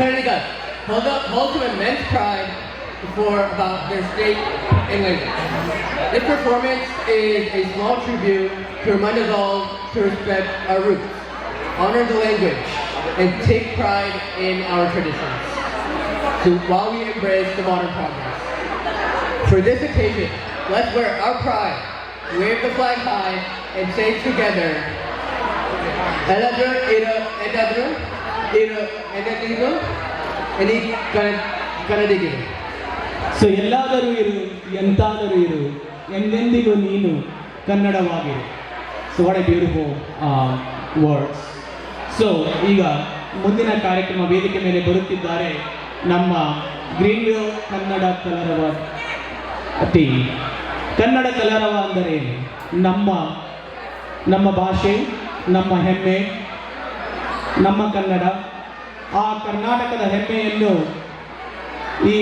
Kannadigas hold to immense pride about their state and language. This performance is a small tribute to remind us all to respect our roots, honor the language, and take pride in our traditions, while we embrace the modern progress. For this occasion, let's wear our pride, wave the flag high, and say together, so ಎಲ್ಲಾದರೂ ಇರು ಎಂತಾದರೂ ಇರು ಎಂದೆಂದಿಗೂ ನೀನು ಕನ್ನಡವಾಗಿರು. So what a beautiful words. So ಈಗ ಮುಂದಿನ ಕಾರ್ಯಕ್ರಮ ವೇದಿಕೆ ಮೇಲೆ ಬರುತ್ತಿದ್ದಾರೆ ನಮ್ಮ ಗ್ರೀನ್ವಿಲ್ ಕನ್ನಡ ಕಲರವ ಟೀಮ್. ಕನ್ನಡ ಕಲರವ ಅಂದರೆ ನಮ್ಮ ಭಾಷೆ, ನಮ್ಮ ಹೆಮ್ಮೆ, ನಮ್ಮ ಕನ್ನಡ, ಆ ಕರ್ನಾಟಕದ ಹೆಮ್ಮೆಯನ್ನು ಈ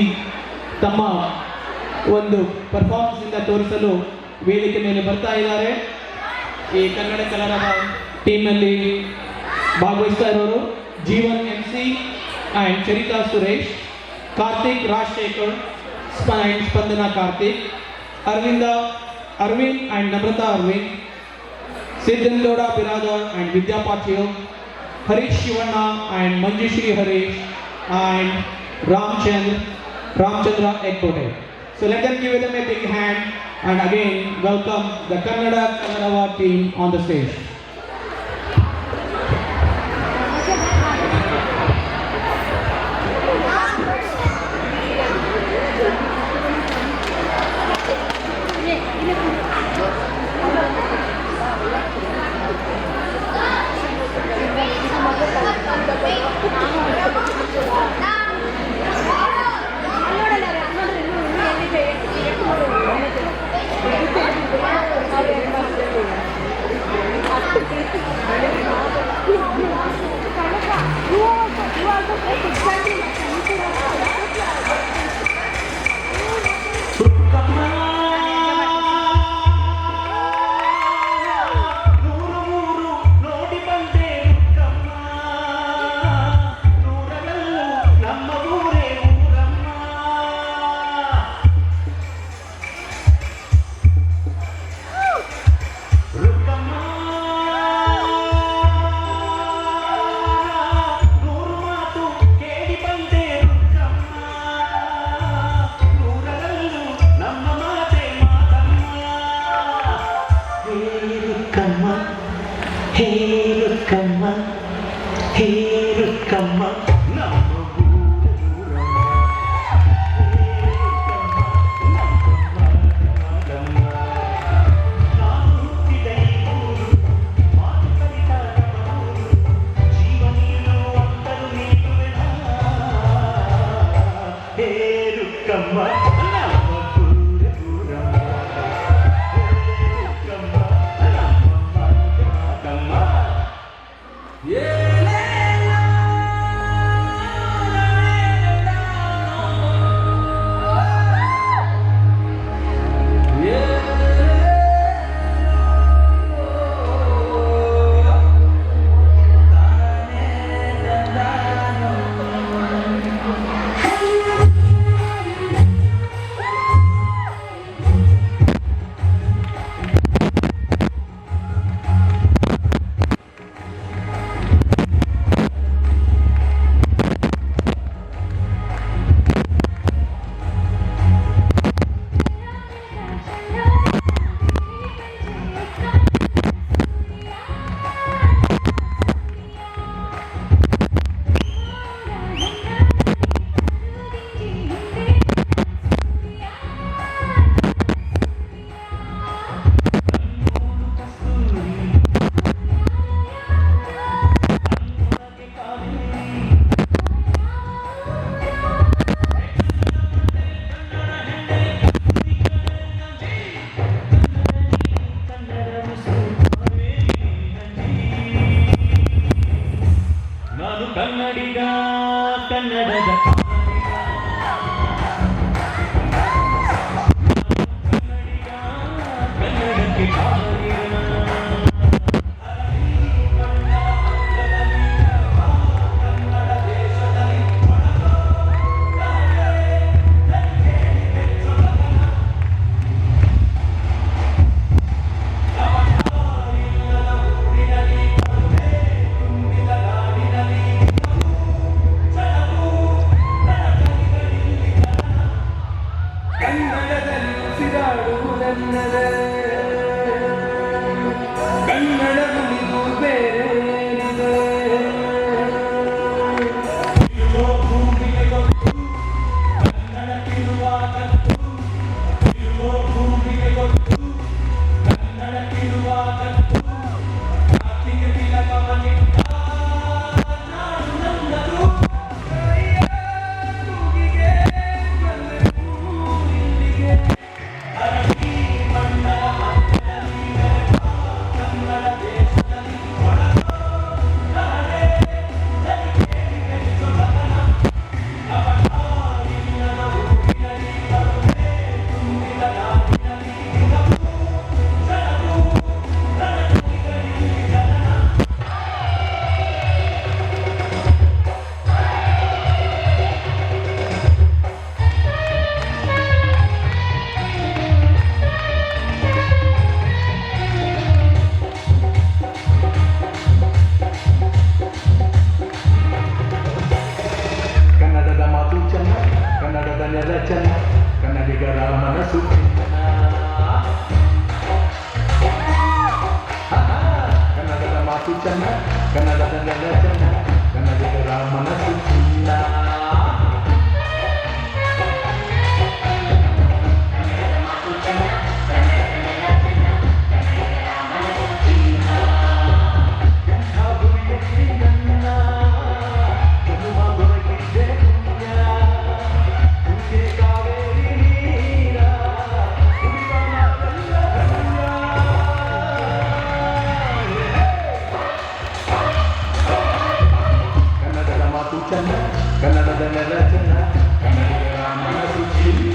ತಮ್ಮ ಒಂದು ಪರ್ಫಾರ್ಮೆನ್ಸಿಂದ ತೋರಿಸಲು ವೇದಿಕೆ ಮೇಲೆ ಬರ್ತಾ ಇದ್ದಾರೆ. ಈ ಕನ್ನಡ ಕಲರವ ಟೀಮ್ನಲ್ಲಿ ಭಾಗವಹಿಸ್ತಾ ಇರೋರು Jeevan MC and Charita Suresh, Karthik Rajashekar and Spandana Karthik, Aravind and Namrata Aravind, Siddhangowda Biradar and Vidya Patil, Harish Shivanna and Manjushree Harish and Ramchandra Ekkote. So let them give them a big hand and again welcome the Kannada Kalarava team on the stage. ನೆಲ ಚೆನ್ನ ಕನ್ನಡಿಗರ ಮನಸ್ಸು ಚಿನ್ನ ಕನ್ನಡದ ಮಾತು ಚೆನ್ನ ಕನ್ನಡದ ನೆಲ ಚೆನ್ನ ಕನ್ನಡಿಗರ ಮನಸ್ಸು ಚಿನ್ನ ಕನ್ನಡದ ಮಾತು ಚೆನ್ನ ಕನ್ನಡದ ನೆಲ ಚೆನ್ನ ಕನ್ನಡಿಗರ ಮನಸ್ಸು ಚಿನ್ನ